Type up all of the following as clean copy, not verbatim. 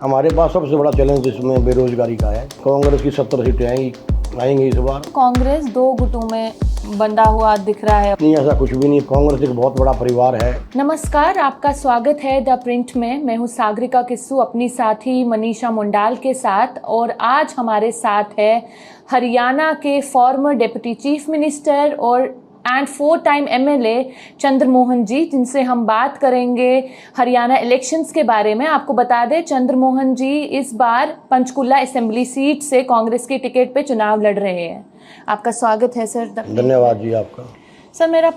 हमारे पास सबसे बड़ा चैलेंज इसमें बेरोजगारी का है। कांग्रेस की 70 सीटें आएंगी इस बार। कांग्रेस दो गुटों में बंटा हुआ दिख रहा है। नहीं, ऐसा कुछ भी नहीं। कांग्रेस एक बहुत बड़ा परिवार है। नमस्कार, आपका स्वागत है द प्रिंट में। मैं हूं सागरिका किस्सू अपनी साथी मनीषा मुंडाल के साथ, और आज हमारे साथ है हरियाणा के फॉर्मर डिप्टी चीफ मिनिस्टर और 4 टाइम एमएलए चंद्रमोहन जी, जिनसे हम बात करेंगे हरियाणा इलेक्शंस के बारे में। आपको बता दें, चंद्रमोहन जी इस बार पंचकुला असेंबली सीट से कांग्रेस की टिकट पे चुनाव लड़ रहे हैं। आपका स्वागत है सर। धन्यवाद जी आपका। सर, मेरा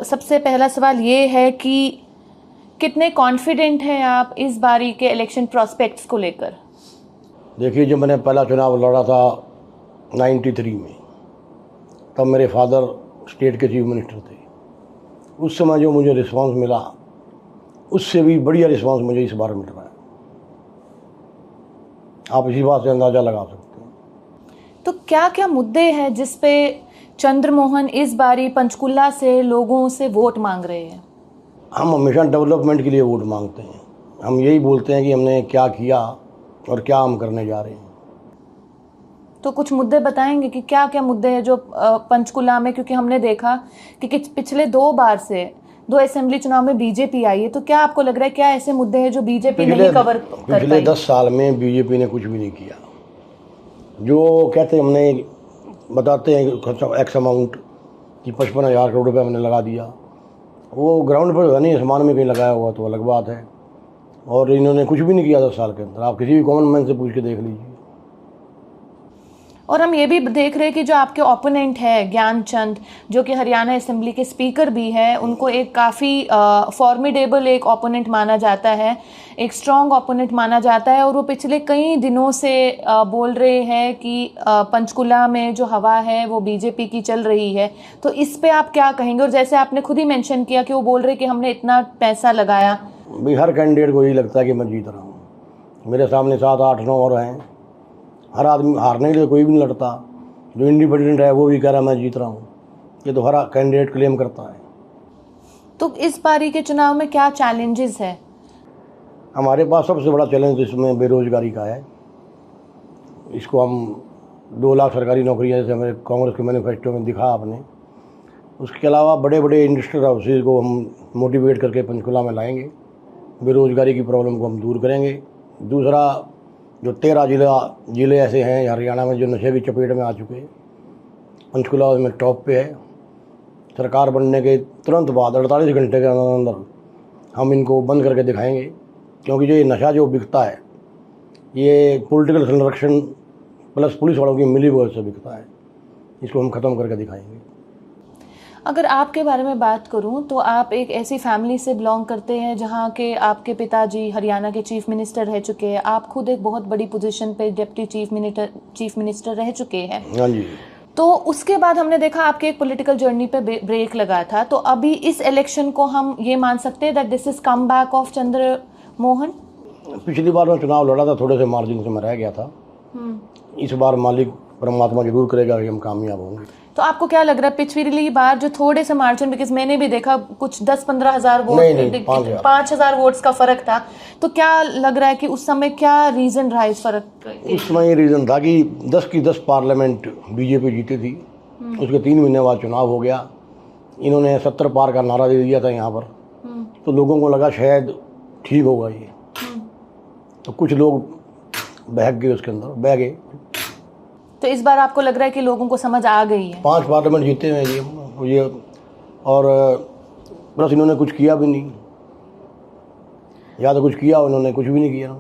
सबसे पहला सवाल ये है कि कितने कॉन्फिडेंट हैं आप इस बारी के इलेक्शन प्रोस्पेक्ट्स को लेकर? देखिए, जब मैंने पहला चुनाव लड़ा था 93 में, तब मेरे फादर स्टेट के चीफ मिनिस्टर थे। उस समय जो मुझे रिस्पांस मिला, उससे भी बढ़िया रिस्पांस मुझे इस बार मिल रहा है। आप इसी बात से अंदाज़ा लगा सकते हैं। तो क्या क्या मुद्दे हैं जिस पे चंद्रमोहन इस बारी पंचकुला से लोगों से वोट मांग रहे हैं? हम हमेशा डेवलपमेंट के लिए वोट मांगते हैं। हम यही बोलते हैं कि हमने क्या किया और क्या हम करने जा रहे हैं। तो कुछ मुद्दे बताएंगे कि क्या क्या मुद्दे हैं जो पंचकुला में, क्योंकि हमने देखा कि पिछले 2 बार से 2 असेंबली चुनाव में बीजेपी आई है। तो क्या आपको लग रहा है, क्या ऐसे मुद्दे हैं जो बीजेपी नहीं कवर कर पाई? पिछले 10 साल में बीजेपी ने कुछ भी नहीं किया। जो कहते हैं, हमने बताते हैं एक्स अमाउंट कि 55,000 करोड़ रुपये हमने लगा दिया, वो ग्राउंड पर नहीं, आसमान में कहीं लगाया हुआ तो अलग बात है। और इन्होंने कुछ भी नहीं किया 10 साल के अंदर। आप किसी भी कॉमन मैन से पूछ के देख लीजिए। और हम ये भी देख रहे हैं कि जो आपके ओपोनेंट है ज्ञानचंद, जो कि हरियाणा असेंबली के स्पीकर भी है, उनको एक काफ़ी फॉर्मिडेबल एक ओपोनेंट माना जाता है, एक स्ट्रॉन्ग ओपोनेंट माना जाता है। और वो पिछले कई दिनों से बोल रहे हैं कि पंचकुला में जो हवा है वो बीजेपी की चल रही है। तो इस पे आप क्या कहेंगे? और जैसे आपने खुद ही मेंशन किया कि वो बोल रहे कि हमने इतना पैसा लगाया। भाई, हर कैंडिडेट को यही लगता है कि मैं जीत रहा हूँ। मेरे सामने 7, 8, 9 और हैं। हर आदमी हारने के लिए कोई भी नहीं लड़ता। जो इंडिपेंडेंट है वो भी कह रहा है मैं जीत रहा हूँ। ये तो हर कैंडिडेट क्लेम करता है। तो इस बारी के चुनाव में क्या चैलेंजेस है? हमारे पास सबसे बड़ा चैलेंज इसमें बेरोजगारी का है। इसको हम 2 लाख सरकारी नौकरियां, जैसे हमारे कांग्रेस के मैनिफेस्टो में दिखा आपने। उसके अलावा बड़े बड़े इंडस्ट्रियल हाउसेज को हम मोटिवेट करके पंचकुला में लाएंगे। बेरोजगारी की प्रॉब्लम को हम दूर करेंगे। दूसरा, जो 13 ज़िले ऐसे हैं हरियाणा में जो नशे की चपेट में आ चुके हैं, पंचकुला उसमें टॉप पे है। सरकार बनने के तुरंत बाद 48 घंटे के अंदर अंदर हम इनको बंद करके दिखाएंगे। क्योंकि जो ये नशा जो बिकता है, ये पॉलिटिकल संरक्षण प्लस पुलिस वालों की मिलीभगत से बिकता है। इसको हम ख़त्म करके दिखाएंगे। अगर आपके बारे में बात करूं तो आप एक ऐसी फैमिली से बिलोंग करते हैं जहां के आपके पिताजी हरियाणा के चीफ मिनिस्टर रह चुके हैं। आप खुद एक बहुत बड़ी पोजीशन पे डिप्टी चीफ मिनिस्टर रह चुके हैं। हाँ जी। तो उसके बाद हमने देखा आपके एक पॉलिटिकल जर्नी पे ब्रेक लगा था। तो अभी इस इलेक्शन को हम ये मान सकते हैं that this is come back of Chandramohan? पिछली बार मैं चुनाव लड़ा था, थोड़े से मार्जिन से मैं रह गया था। इस बार मालिक परमात्मा जरूर करेगा कि हम कामयाब होंगे। तो आपको क्या लग रहा है, पिछली बार जो थोड़े से मार्जिन, बिकॉज मैंने भी देखा कुछ 10-15 हज़ार वोट, 5,000 वोट्स का फर्क था, तो क्या लग रहा है कि उस समय क्या रीजन रहा इस फर्क? उस समय ये रीज़न था कि 10 की 10 पार्लियामेंट बीजेपी जीती थी। उसके 3 महीने बाद चुनाव हो गया। इन्होंने 70 पार का नारा दे दिया था यहाँ पर। तो लोगों को लगा शायद ठीक होगा ये। तो कुछ लोग बहक गए, उसके अंदर बह गए। तो इस बार आपको लग रहा है कि लोगों को समझ आ गई है? 5 पार्लियामेंट जीते हैं ये और प्लस इन्होंने कुछ किया भी नहीं। या तो कुछ किया, उन्होंने कुछ भी नहीं किया।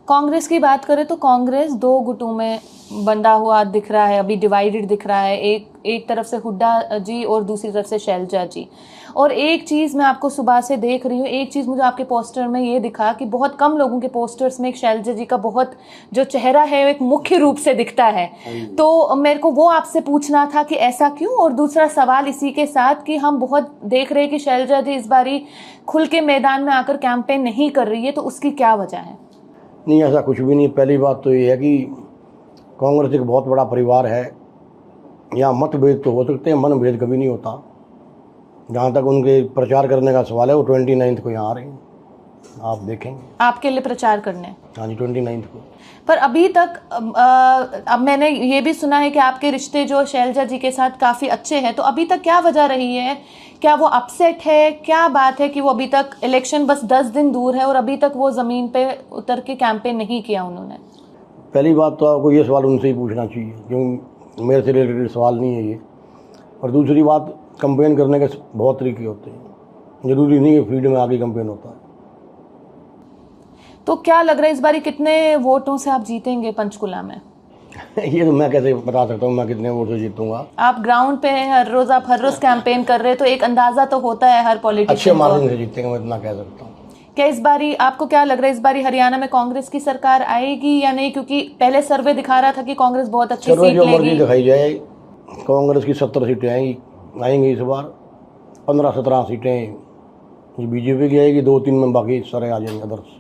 कांग्रेस की बात करें तो कांग्रेस 2 गुटों में बंटा हुआ दिख रहा है, अभी डिवाइडेड दिख रहा है। एक तरफ से हुड्डा जी और दूसरी तरफ से शैलजा जी। और एक चीज़ मैं आपको सुबह से देख रही हूँ, एक चीज़ मुझे आपके पोस्टर में ये दिखा कि बहुत कम लोगों के पोस्टर्स में एक शैलजा जी का बहुत जो चेहरा है वो एक मुख्य रूप से दिखता है। तो मेरे को वो आपसे पूछना था कि ऐसा क्यों? और दूसरा सवाल इसी के साथ कि हम बहुत देख रहे हैं कि शैलजा जी इस बारी खुल के मैदान में आकर कैंपेन नहीं कर रही है, तो उसकी क्या वजह है? नहीं, ऐसा कुछ भी नहीं। पहली बात तो ये है कि कांग्रेस एक बहुत बड़ा परिवार है। यहाँ मतभेद तो हो सकते हैं, मनभेद कभी नहीं होता। जहाँ तक उनके प्रचार करने का सवाल है, वो 29 को यहाँ आ रहे हैं। आप देखेंगे। आपके लिए प्रचार करने? हाँ जी, 29 को। पर अभी तक अब मैंने ये भी सुना है कि आपके रिश्ते जो शैलजा जी के साथ काफ़ी अच्छे हैं, तो अभी तक क्या वजह रही है? क्या वो अपसेट है? क्या बात है कि वो अभी तक, इलेक्शन बस 10 दिन दूर है और अभी तक वो ज़मीन पे उतर के कैंपेन नहीं किया उन्होंने? पहली बात तो आपको ये सवाल उनसे ही पूछना चाहिए, क्योंकि मेरे से रिलेटेड सवाल नहीं है ये। और दूसरी बात, कंपेन करने के बहुत तरीके होते हैं, ज़रूरी नहीं है फील्ड में आगे कंपेन होता है। तो क्या लग रहा है इस बारी कितने वोटों से आप जीतेंगे पंचकुला में? ये तो मैं कैसे बता सकता हूँ मैं कितने वोट से जीतूंगा। आप ग्राउंड पे हैं, हर रोज आप हर रोज कैंपेन कर रहे हैं, तो एक अंदाजा तो होता है हर अच्छे पॉलिटिशियन को। मार्जिन से जीतेंगे, मैं इतना कह सकता हूँ। क्या इस बारी आपको क्या लग रहा है, इस बारी हरियाणा में कांग्रेस की सरकार आएगी या नहीं? क्योंकि पहले सर्वे दिखा रहा था कि कांग्रेस बहुत अच्छी सर्वे सीट जो मर्जी लेगी। दिखाई जाए, कांग्रेस की 70 सीटें आएंगी इस बार। 15-17 सीटें बीजेपी की आएगी, 2-3 में बाकी सारे आ जाएंगे अदर्स।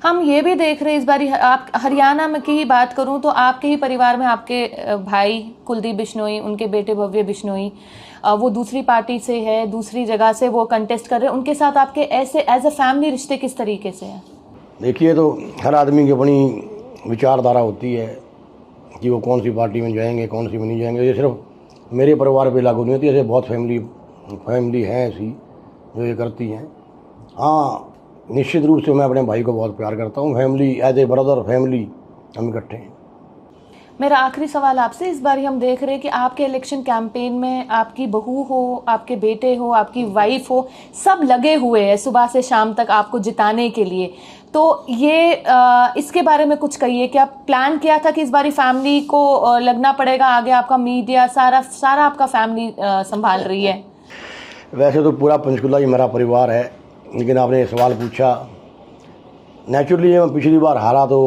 हम ये भी देख रहे हैं इस बारी, आप हरियाणा में की ही बात करूं तो आपके ही परिवार में आपके भाई कुलदीप बिश्नोई, उनके बेटे भव्य बिश्नोई, वो दूसरी पार्टी से है, दूसरी जगह से वो कंटेस्ट कर रहे हैं, उनके साथ आपके ऐसे एज ए फैमिली रिश्ते किस तरीके से हैं? देखिए, तो हर आदमी की अपनी विचारधारा होती है कि वो कौन सी पार्टी में जाएंगे, कौन सी में नहीं जाएंगे। ये सिर्फ मेरे परिवार पे लागू नहीं होती, ऐसे बहुत फैमिली हैं ऐसी जो ये करती हैं। हाँ, निश्चित रूप से मैं अपने भाई को बहुत प्यार करता हूँ। Family, as a brother family हम इकट्ठे हैं। मेरा आखिरी सवाल आपसे, इस बार हम देख रहे हैं कि आपके इलेक्शन कैंपेन में आपकी बहू हो, आपके बेटे हो, आपकी वाइफ हो, सब लगे हुए हैं सुबह से शाम तक आपको जिताने के लिए। तो ये इसके बारे में कुछ कहिए। क्या प्लान किया था कि इस बारी फैमिली को लगना पड़ेगा आगे? आपका मीडिया सारा आपका फैमिली संभाल रही है? वैसे तो पूरा पंचकुला ही मेरा परिवार है, लेकिन आपने ये सवाल पूछा, नेचुरली मैं पिछली बार हारा तो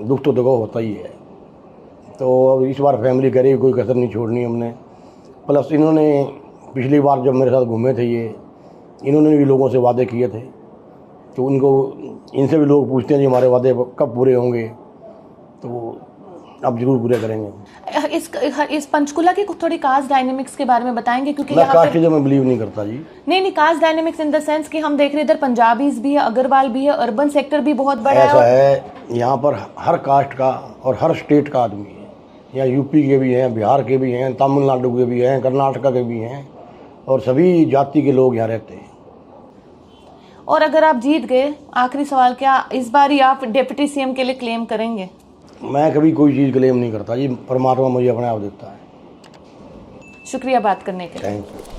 दुख तो देखो होता ही है। तो अब इस बार फैमिली कह रही है कोई कसर नहीं छोड़नी हमने। प्लस इन्होंने पिछली बार जब मेरे साथ घूमे थे इन्होंने भी लोगों से वादे किए थे, तो इनसे भी लोग पूछते हैं जी हमारे वादे कब पूरे होंगे, तो अब जरूर पूरे करेंगे। इस पंचकुला की थोड़ी कास्ट डायनेमिक्स के बारे में बताएंगे? क्योंकि मैं कास्ट चीज़ों में बिलीव नहीं करता जी। नहीं, caste dynamics in the sense कि हम देख रहे हैं इधर पंजाबीज भी है, अग्रवाल भी है, अर्बन सेक्टर भी बहुत बड़ा ऐसा है, यहाँ पर हर कास्ट का और हर स्टेट का आदमी है। यहाँ यूपी के भी हैं, बिहार के भी हैं, तमिलनाडु के भी हैं, कर्नाटका के भी हैं, और सभी जाति के लोग यहाँ रहते हैं। और अगर आप जीत गए, आखिरी सवाल, क्या इस बार ही आप डिप्टी सीएम के लिए क्लेम करेंगे? मैं कभी कोई चीज़ क्लेम नहीं करता जी, परमात्मा मुझे अपने आप देता है। शुक्रिया बात करने के लिए। Thank you.